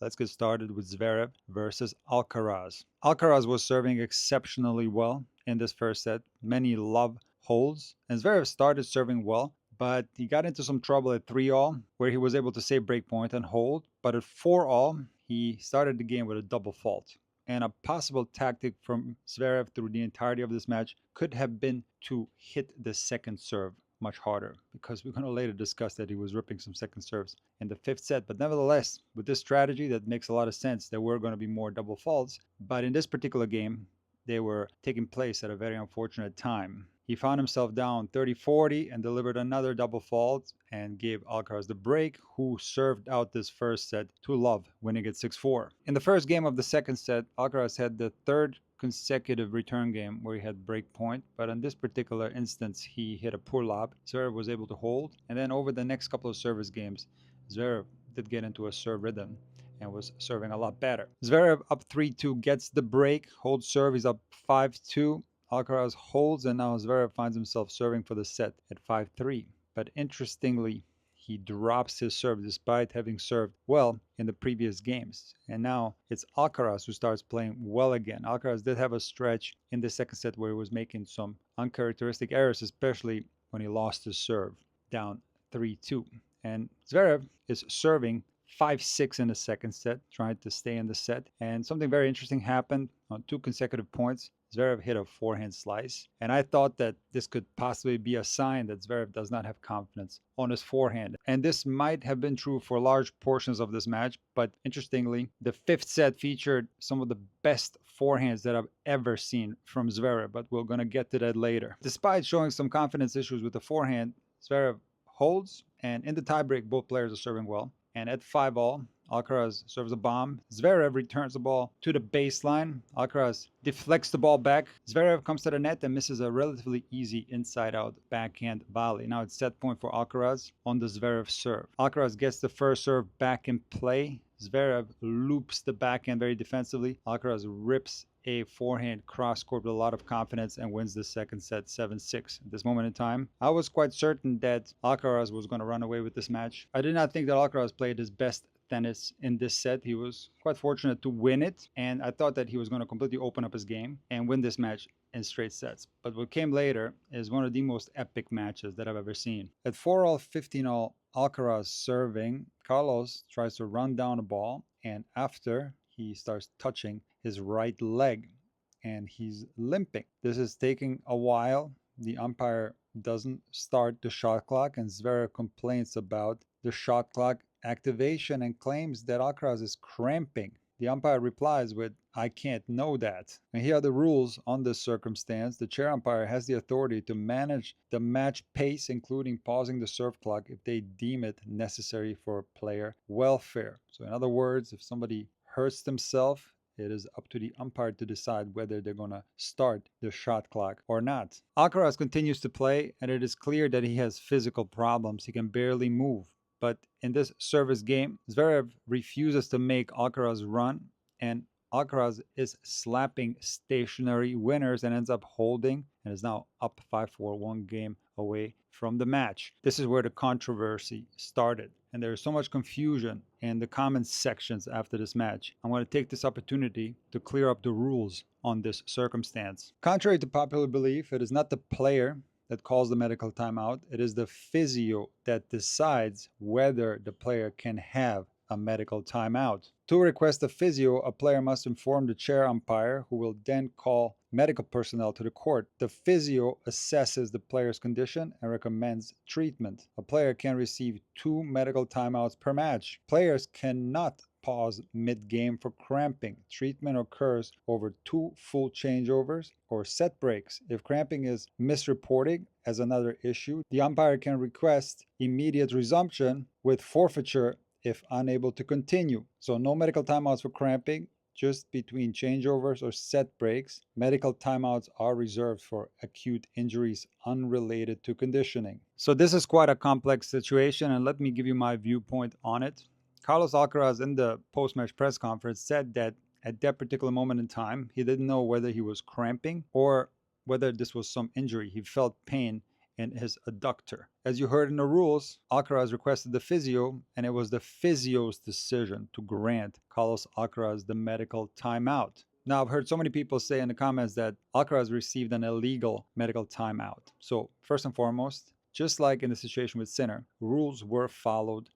Let's get started with Zverev versus Alcaraz. Alcaraz was serving exceptionally well in this first set. Many love holds, and Zverev started serving well, but he got into some trouble at 3-all, where he was able to save breakpoint and hold. But at 4-all, he started the game with a double fault. And a possible tactic from Zverev through the entirety of this match could have been to hit the second serve much harder, because we're going to later discuss that he was ripping some second serves in the fifth set. But nevertheless, with this strategy, that makes a lot of sense. There were going to be more double faults, but in this particular game, they were taking place at a very unfortunate time. He found himself down 30-40 and delivered another double fault and gave Alcaraz the break, who served out this first set to love, winning it 6-4. In the first game of the second set, Alcaraz had the third consecutive return game where he had break point, but in this particular instance, he hit a poor lob. Zverev was able to hold, and then over the next couple of service games, Zverev did get into a serve rhythm and was serving a lot better. Zverev up 3-2 gets the break, holds serve, he's up 5-2. Alcaraz holds, and now Zverev finds himself serving for the set at 5-3. But interestingly, he drops his serve despite having served well in the previous games. And now it's Alcaraz who starts playing well again. Alcaraz did have a stretch in the second set where he was making some uncharacteristic errors, especially when he lost his serve down 3-2. And Zverev is serving 5-6 in the second set, trying to stay in the set. And something very interesting happened on 2 consecutive points. Zverev hit a forehand slice, and I thought that this could possibly be a sign that Zverev does not have confidence on his forehand. And this might have been true for large portions of this match, but interestingly, the fifth set featured some of the best forehands that I've ever seen from Zverev, but we're going to get to that later. Despite showing some confidence issues with the forehand, Zverev holds, and in the tiebreak, both players are serving well. And at 5-all, Alcaraz serves a bomb. Zverev returns the ball to the baseline. Alcaraz deflects the ball back. Zverev comes to the net and misses a relatively easy inside-out backhand volley. Now it's set point for Alcaraz on the Zverev serve. Alcaraz gets the first serve back in play. Zverev loops the backhand very defensively. Alcaraz rips a forehand cross court with a lot of confidence and wins the second set 7-6. At this moment in time, I was quite certain that Alcaraz was going to run away with this match. I did not think that Alcaraz played his best tennis in this set. He was quite fortunate to win it, and I thought that he was going to completely open up his game and win this match in straight sets. But what came later is one of the most epic matches that I've ever seen. At 4-all, 15-all, Alcaraz serving, Carlos tries to run down a ball, and after he starts touching his right leg and he's limping. This is taking a while. The umpire doesn't start the shot clock, and Zverev complains about the shot clock activation and claims that Alcaraz is cramping. The umpire replies with, "I can't know that." And here are the rules on this circumstance. The chair umpire has the authority to manage the match pace, including pausing the serve clock if they deem it necessary for player welfare. So in other words, if somebody hurts themselves, it is up to the umpire to decide whether they're going to start the shot clock or not. Alcaraz continues to play, and it is clear that he has physical problems. He can barely move. But in this service game, Zverev refuses to make Alcaraz run, and Alcaraz is slapping stationary winners and ends up holding and is now up 5-4, one game away from the match. This is where the controversy started, and there is so much confusion in the comment sections after this match. I want to take this opportunity to clear up the rules on this circumstance. Contrary to popular belief, it is not the player that calls the medical timeout. It is the physio that decides whether the player can have a medical timeout. To request a physio, a player must inform the chair umpire, who will then call medical personnel to the court. The physio assesses the player's condition and recommends treatment. A player can receive 2 medical timeouts per match. Players cannot pause mid-game for cramping. Treatment occurs over 2 full changeovers or set breaks. If cramping is misreported as another issue, the umpire can request immediate resumption with forfeiture if unable to continue. So no medical timeouts for cramping, just between changeovers or set breaks. Medical timeouts are reserved for acute injuries unrelated to conditioning. So this is quite a complex situation, and let me give you my viewpoint on it. Carlos Alcaraz in the post-match press conference said that at that particular moment in time, he didn't know whether he was cramping or whether this was some injury. He felt pain in his adductor. As you heard in the rules, Alcaraz requested the physio, and it was the physio's decision to grant Carlos Alcaraz the medical timeout. Now, I've heard so many people say in the comments that Alcaraz received an illegal medical timeout. So, first and foremost, just like in the situation with Sinner, rules were followed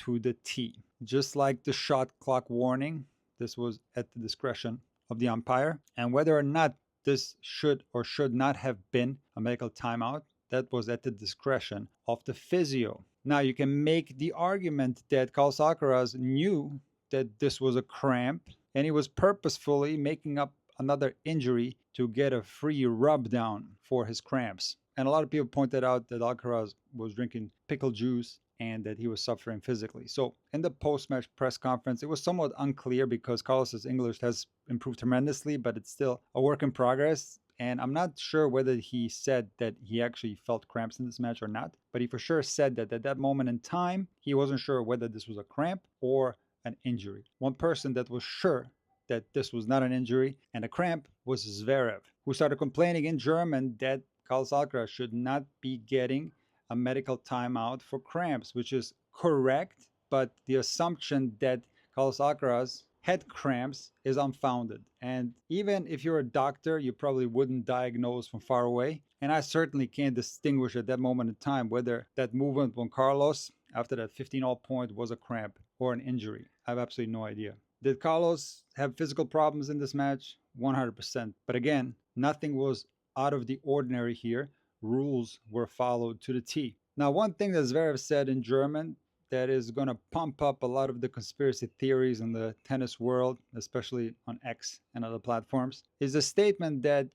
to the T. Just like the shot clock warning, this was at the discretion of the umpire. And whether or not this should or should not have been a medical timeout, that was at the discretion of the physio. Now, you can make the argument that Carlos Alcaraz knew that this was a cramp and he was purposefully making up another injury to get a free rub down for his cramps. And a lot of people pointed out that Alcaraz was drinking pickle juice and that he was suffering physically. So in the post-match press conference, it was somewhat unclear because Carlos's English has improved tremendously, but it's still a work in progress. And I'm not sure whether he said that he actually felt cramps in this match or not, but he for sure said that at that moment in time, he wasn't sure whether this was a cramp or an injury. One person that was sure that this was not an injury and a cramp was Zverev, who started complaining in German that Carlos Alcaraz should not be getting a medical timeout for cramps, which is correct, but the assumption that Carlos Alcaraz had cramps is unfounded. And even if you're a doctor, you probably wouldn't diagnose from far away. And I certainly can't distinguish at that moment in time whether that movement from Carlos after that 15-all point was a cramp or an injury. I have absolutely no idea. Did Carlos have physical problems in this match? 100%. But again, nothing was out of the ordinary here. Rules were followed to the T. Now, one thing that Zverev said in German that is going to pump up a lot of the conspiracy theories in the tennis world, especially on X and other platforms, is a statement that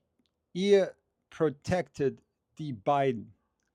ihr protected die beiden,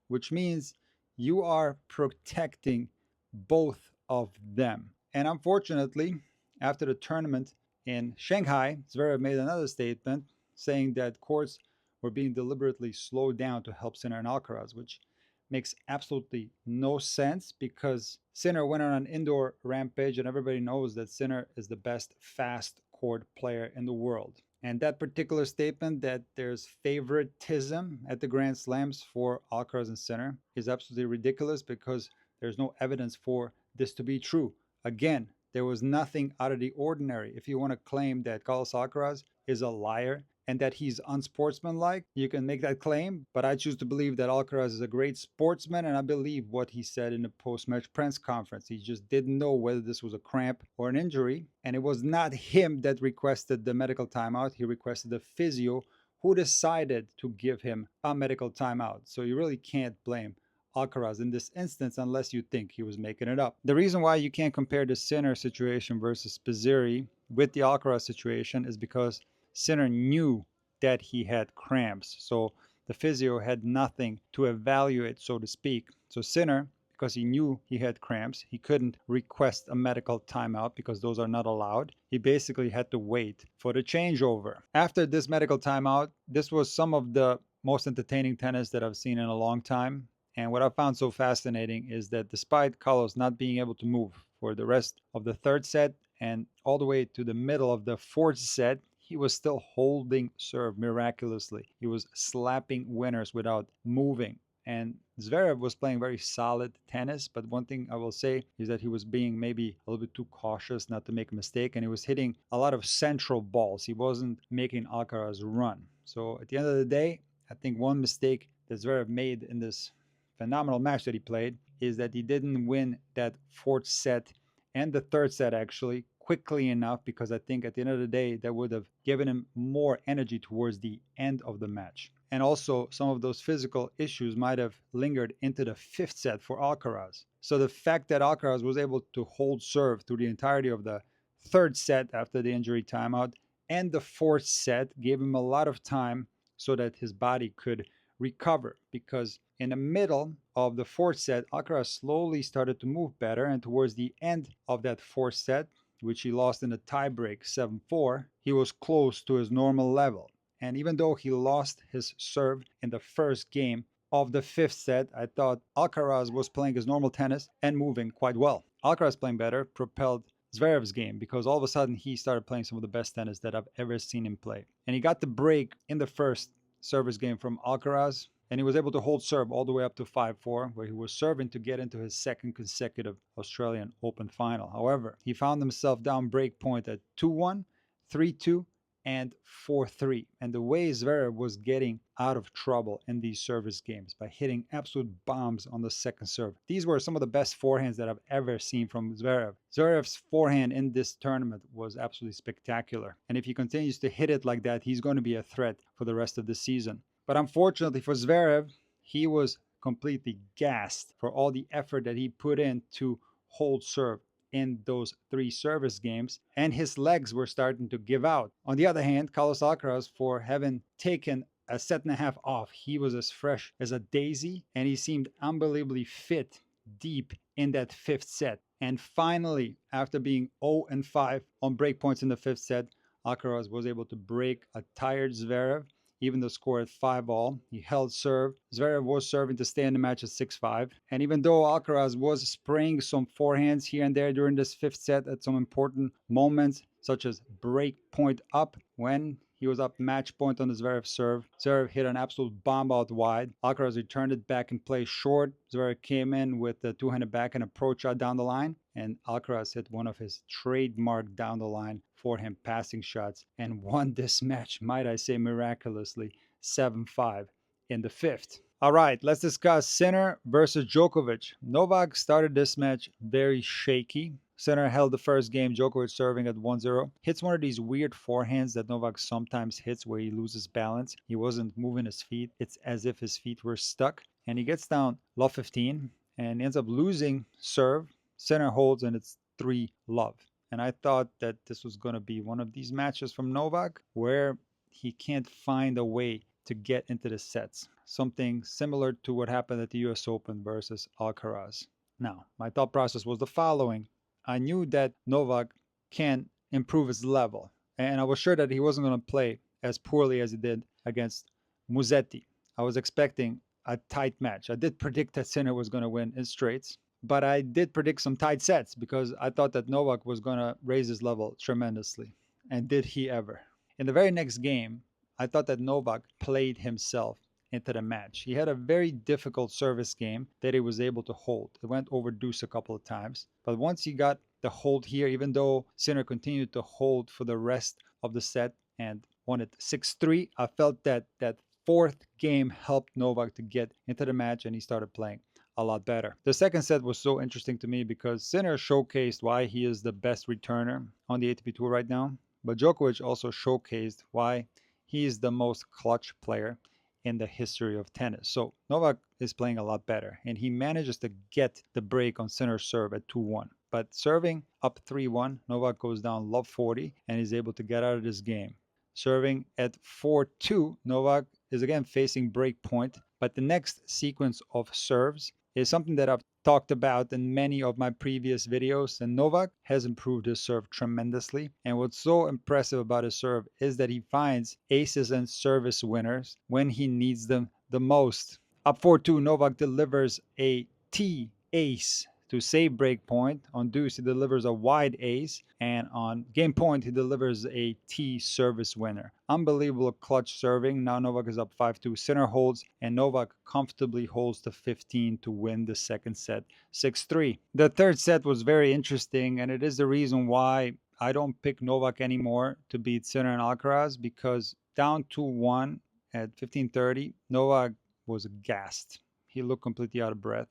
which means you are protecting both of them. And unfortunately, after the tournament in Shanghai, Zverev made another statement saying that courts were being deliberately slowed down to help Sinner and Alcaraz, which makes absolutely no sense because Sinner went on an indoor rampage and everybody knows that Sinner is the best fast court player in the world. And that particular statement that there's favoritism at the Grand Slams for Alcaraz and Sinner is absolutely ridiculous because there's no evidence for this to be true. Again, there was nothing out of the ordinary. If you want to claim that Carlos Alcaraz is a liar and that he's unsportsmanlike, you can make that claim. But I choose to believe that Alcaraz is a great sportsman, and I believe what he said in the post-match press conference. He just didn't know whether this was a cramp or an injury, and it was not him that requested the medical timeout. He requested the physio, who decided to give him a medical timeout. So you really can't blame Alcaraz in this instance unless you think he was making it up. The reason why you can't compare the Sinner situation versus Spizzirri with the Alcaraz situation is because Sinner knew that he had cramps. So the physio had nothing to evaluate, so to speak. So Sinner, because he knew he had cramps, he couldn't request a medical timeout because those are not allowed. He basically had to wait for the changeover. After this medical timeout, this was some of the most entertaining tennis that I've seen in a long time. And what I found so fascinating is that despite Carlos not being able to move for the rest of the third set and all the way to the middle of the fourth set, he was still holding serve miraculously. He was slapping winners without moving. And Zverev was playing very solid tennis, but one thing I will say is that he was being maybe a little bit too cautious not to make a mistake, and he was hitting a lot of central balls. He wasn't making Alcaraz run. So at the end of the day, I think one mistake that Zverev made in this phenomenal match that he played is that he didn't win that fourth set and the third set actually quickly enough, because I think at the end of the day that would have given him more energy towards the end of the match. And also some of those physical issues might have lingered into the fifth set for Alcaraz. So the fact that Alcaraz was able to hold serve through the entirety of the third set after the injury timeout and the fourth set gave him a lot of time so that his body could recover, because in the middle of the fourth set, Alcaraz slowly started to move better, and towards the end of that fourth set, which he lost in a tiebreak 7-4, he was close to his normal level. And even though he lost his serve in the first game of the fifth set, I thought Alcaraz was playing his normal tennis and moving quite well. Alcaraz playing better propelled Zverev's game because all of a sudden he started playing some of the best tennis that I've ever seen him play. And he got the break in the first service game from Alcaraz, and he was able to hold serve all the way up to 5-4, where he was serving to get into his second consecutive Australian Open final. However, he found himself down break point at 2-1, 3-2, and 4-3. And the way Zverev was getting out of trouble in these service games by hitting absolute bombs on the second serve. These were some of the best forehands that I've ever seen from Zverev. Zverev's forehand in this tournament was absolutely spectacular. And if he continues to hit it like that, he's going to be a threat for the rest of the season. But unfortunately for Zverev, he was completely gassed for all the effort that he put in to hold serve in those three service games, and his legs were starting to give out. On the other hand, Carlos Alcaraz, for having taken a set and a half off, he was as fresh as a daisy, and he seemed unbelievably fit deep in that fifth set. And finally, after being 0-5 on break points in the fifth set, Alcaraz was able to break a tired Zverev, even the score at 5-all. He held serve. Zverev was serving to stay in the match at 6-5. And even though Alcaraz was spraying some forehands here and there during this fifth set at some important moments, such as break point up when he was up match point on the Zverev serve. Zverev hit an absolute bomb out wide. Alcaraz returned it back and played short. Zverev came in with the two-handed backhand approach shot down the line, and Alcaraz hit one of his trademark down the line forehand passing shots and won this match, might I say miraculously, 7-5 in the fifth. All right, let's discuss Sinner versus Djokovic. Novak started this match very shaky. Sinner held the first game, Djokovic serving at 1-0. Hits one of these weird forehands that Novak sometimes hits where he loses balance. He wasn't moving his feet. It's as if his feet were stuck. And he gets down love 15 and ends up losing serve. Sinner holds and it's 3-love. And I thought that this was going to be one of these matches from Novak where he can't find a way to get into the sets. Something similar to what happened at the US Open versus Alcaraz. Now, my thought process was the following. I knew that Novak can improve his level, and I was sure that he wasn't going to play as poorly as he did against Musetti. I was expecting a tight match. I did predict that Sinner was going to win in straights, but I did predict some tight sets because I thought that Novak was going to raise his level tremendously. And did he ever? In the very next game, I thought that Novak played himself into the match. He had a very difficult service game that he was able to hold. It went over deuce a couple of times. But once he got the hold here, even though Sinner continued to hold for the rest of the set and won it 6-3, I felt that that fourth game helped Novak to get into the match and he started playing a lot better. The second set was so interesting to me because Sinner showcased why he is the best returner on the ATP Tour right now, but Djokovic also showcased why he is the most clutch player in the history of tennis. So Novak is playing a lot better, and he manages to get the break on Sinner's serve at 2-1. But serving up 3-1, Novak goes down love 40 and is able to get out of this game. Serving at 4-2, Novak is again facing break point, but the next sequence of serves is something that I've talked about in many of my previous videos, and Novak has improved his serve tremendously. And what's so impressive about his serve is that he finds aces and service winners when he needs them the most. Up 4-2, Novak delivers a T ace to save break point. On deuce, he delivers a wide ace, and on game point, he delivers a T service winner. Unbelievable clutch serving. Now Novak is up 5-2. Sinner holds, and Novak comfortably holds to 15 to win the second set 6-3. The third set was very interesting, and it is the reason why I don't pick Novak anymore to beat Sinner and Alcaraz, because down 2-1 at 15:30, Novak was gassed. He looked completely out of breath.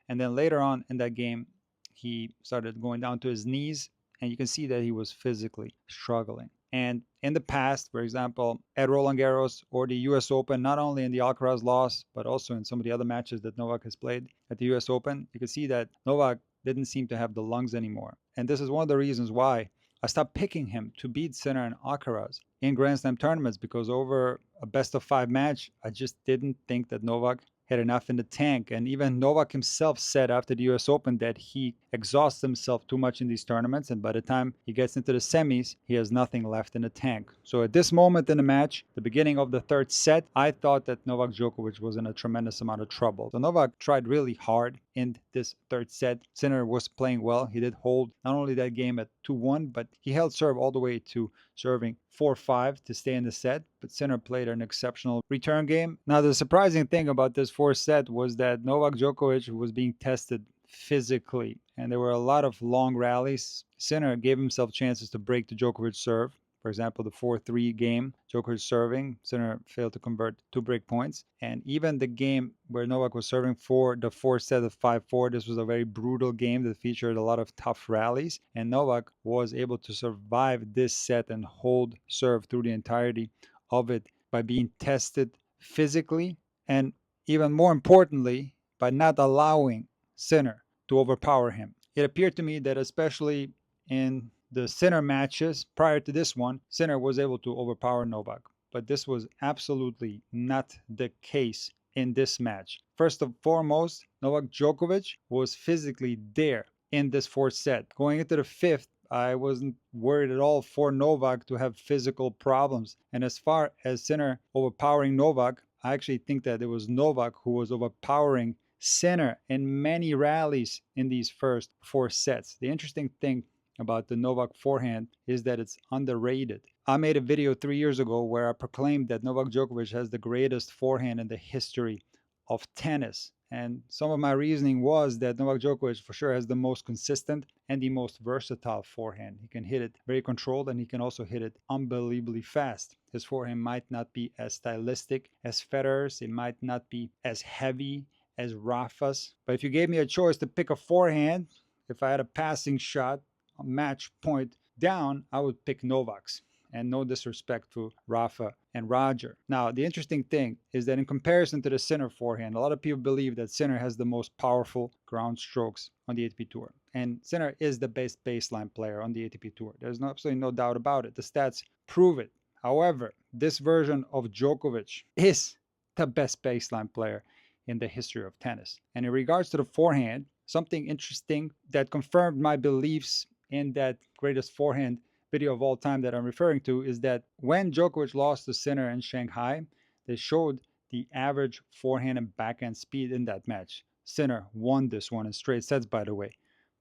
And then later on in that game, he started going down to his knees, and you can see that he was physically struggling. And in the past, for example, at Roland Garros or the US Open, not only in the Alcaraz loss, but also in some of the other matches that Novak has played at the US Open, you can see that Novak didn't seem to have the lungs anymore. And this is one of the reasons why I stopped picking him to beat Sinner and Alcaraz in Grand Slam tournaments, because over a best of 5 match, I just didn't think that Novak had enough in the tank. And even Novak himself said after the US Open that he exhausts himself too much in these tournaments, and by the time he gets into the semis, he has nothing left in the tank. So at this moment in the match, the beginning of the third set, I thought that Novak Djokovic was in a tremendous amount of trouble. So Novak tried really hard in this third set. Sinner was playing well. He did hold not only that game at 2-1, but he held serve all the way to serving 4-5 to stay in the set, but Sinner played an exceptional return game. Now, the surprising thing about this fourth set was that Novak Djokovic was being tested physically, and there were a lot of long rallies. Sinner gave himself chances to break the Djokovic serve. For example, the 4-3 game, Djokovic serving, Sinner failed to convert 2 break points. And even the game where Novak was serving for the fourth set of 5-4, this was a very brutal game that featured a lot of tough rallies. And Novak was able to survive this set and hold serve through the entirety of it by being tested physically and, even more importantly, by not allowing Sinner to overpower him. It appeared to me that, especially in the Sinner matches prior to this one, Sinner was able to overpower Novak. But this was absolutely not the case in this match. First and foremost, Novak Djokovic was physically there in this fourth set. Going into the fifth, I wasn't worried at all for Novak to have physical problems. And as far as Sinner overpowering Novak, I actually think that it was Novak who was overpowering Sinner in many rallies in these first four sets. The interesting thing about the Novak forehand is that it's underrated. I made a video 3 years ago where I proclaimed that Novak Djokovic has the greatest forehand in the history of tennis. And some of my reasoning was that Novak Djokovic for sure has the most consistent and the most versatile forehand. He can hit it very controlled, and he can also hit it unbelievably fast. His forehand might not be as stylistic as Federer's. It might not be as heavy as Rafa's. But if you gave me a choice to pick a forehand, if I had a passing shot, a match point down, I would pick Novak's. And no disrespect to Rafa and Roger. Now, the interesting thing is that in comparison to the Sinner forehand, a lot of people believe that Sinner has the most powerful ground strokes on the ATP Tour. And Sinner is the best baseline player on the ATP Tour. There's absolutely no doubt about it. The stats prove it. However, this version of Djokovic is the best baseline player in the history of tennis. And in regards to the forehand, something interesting that confirmed my beliefs in that greatest forehand video of all time that I'm referring to is that when Djokovic lost to Sinner in Shanghai, they showed the average forehand and backhand speed in that match. Sinner won this one in straight sets, by the way.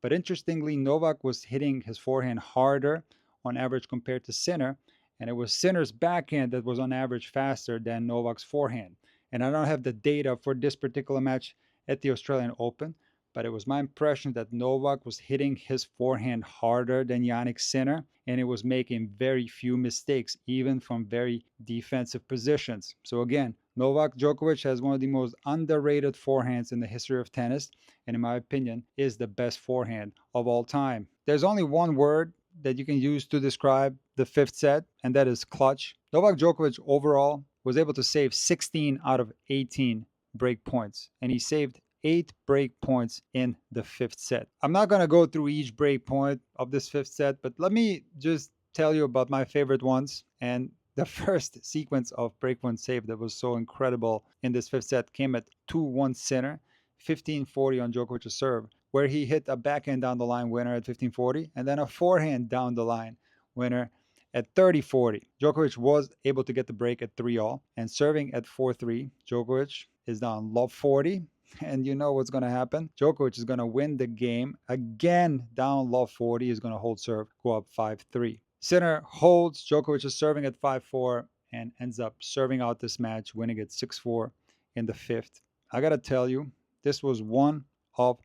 But interestingly, Novak was hitting his forehand harder on average compared to Sinner, and it was Sinner's backhand that was on average faster than Novak's forehand. And I don't have the data for this particular match at the Australian Open, but it was my impression that Novak was hitting his forehand harder than Jannik Sinner, and it was making very few mistakes, even from very defensive positions. So again, Novak Djokovic has one of the most underrated forehands in the history of tennis, and in my opinion, is the best forehand of all time. There's only one word that you can use to describe the fifth set, and that is clutch. Novak Djokovic overall was able to save 16 out of 18 break points, and he saved 8 break points in the fifth set. I'm not going to go through each break point of this fifth set, but let me just tell you about my favorite ones. And the first sequence of break point save that was so incredible in this fifth set came at 2-1 Sinner, 15-40 on Djokovic's serve, where he hit a backhand down the line winner at 15-40 and then a forehand down the line winner at 30-40. Djokovic was able to get the break at 3-all, and serving at 4-3, Djokovic is down love 40. And you know what's going to happen. Djokovic is going to win the game. Again, down love 40. He's going to hold serve, go up 5-3. Sinner holds. Djokovic is serving at 5-4 and ends up serving out this match, winning it 6-4 in the fifth. I got to tell you, this was one of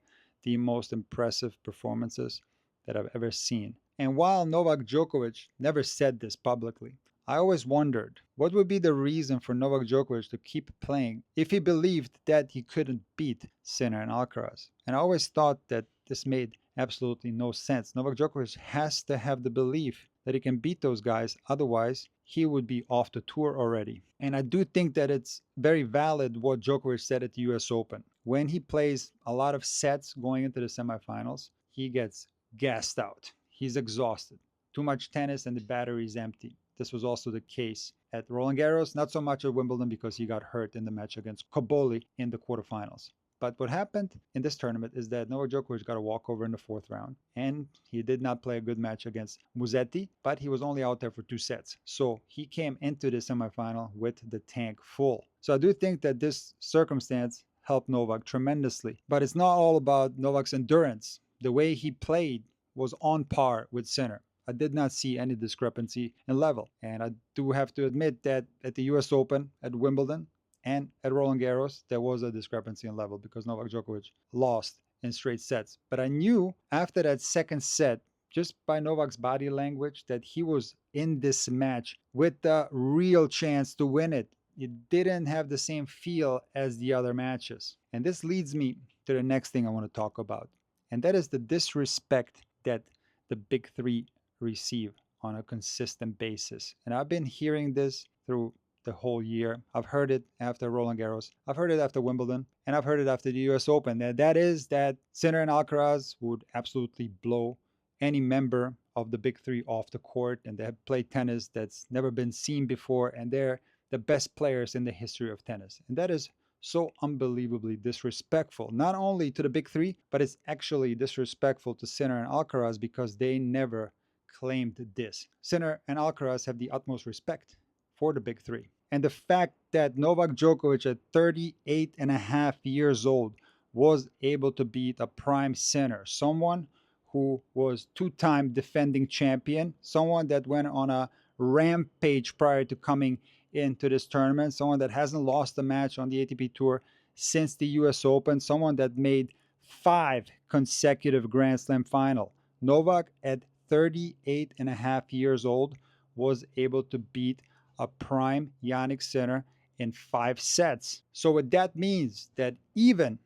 the most impressive performances that I've ever seen. And while Novak Djokovic never said this publicly, I always wondered what would be the reason for Novak Djokovic to keep playing if he believed that he couldn't beat Sinner and Alcaraz. And I always thought that this made absolutely no sense. Novak Djokovic has to have the belief that he can beat those guys, otherwise he would be off the tour already. And I do think that it's very valid what Djokovic said at the US Open. When he plays a lot of sets going into the semifinals, he gets gassed out. He's exhausted. Too much tennis and the battery is empty. This was also the case at Roland Garros, not so much at Wimbledon because he got hurt in the match against Cobolli in the quarterfinals. But what happened in this tournament is that Novak Djokovic got a walkover in the fourth round, and he did not play a good match against Musetti, but he was only out there for 2 sets. So he came into the semifinal with the tank full. So I do think that this circumstance helped Novak tremendously. But it's not all about Novak's endurance. The way he played was on par with Sinner. I did not see any discrepancy in level. And I do have to admit that at the US Open, at Wimbledon, and at Roland Garros, there was a discrepancy in level because Novak Djokovic lost in straight sets. But I knew after that second set, just by Novak's body language, that he was in this match with the real chance to win it. It didn't have the same feel as the other matches. And this leads me to the next thing I want to talk about. And that is the disrespect that the big three receive on a consistent basis. And I've been hearing this through the whole year. I've heard it after Roland Garros. I've heard it after Wimbledon, and I've heard it after the US Open. And that is that Sinner and Alcaraz would absolutely blow any member of the big three off the court, and they have played tennis that's never been seen before, and they're the best players in the history of tennis. And that is so unbelievably disrespectful, not only to the big three, but it's actually disrespectful to Sinner and Alcaraz because they never claimed this. Sinner and Alcaraz have the utmost respect for the big three. And the fact that Novak Djokovic at 38 and a half years old was able to beat a prime Sinner, someone who was two-time defending champion, someone that went on a rampage prior to coming into this tournament, someone that hasn't lost a match on the ATP Tour since the US Open, someone that made 5 consecutive Grand Slam final. Novak at 38 and a half years old was able to beat a prime Yannick Sinner in 5 sets. So what that means that even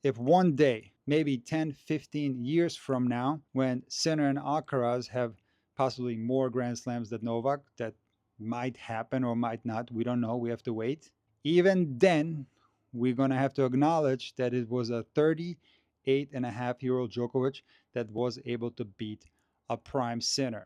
if one day, maybe 10, 15 years from now, when Sinner and Alcaraz have possibly more Grand Slams than Novak, that might happen or might not. We don't know. We have to wait. Even then, we're going to have to acknowledge that it was a 38 and a half year old Djokovic that was able to beat a prime Sinner.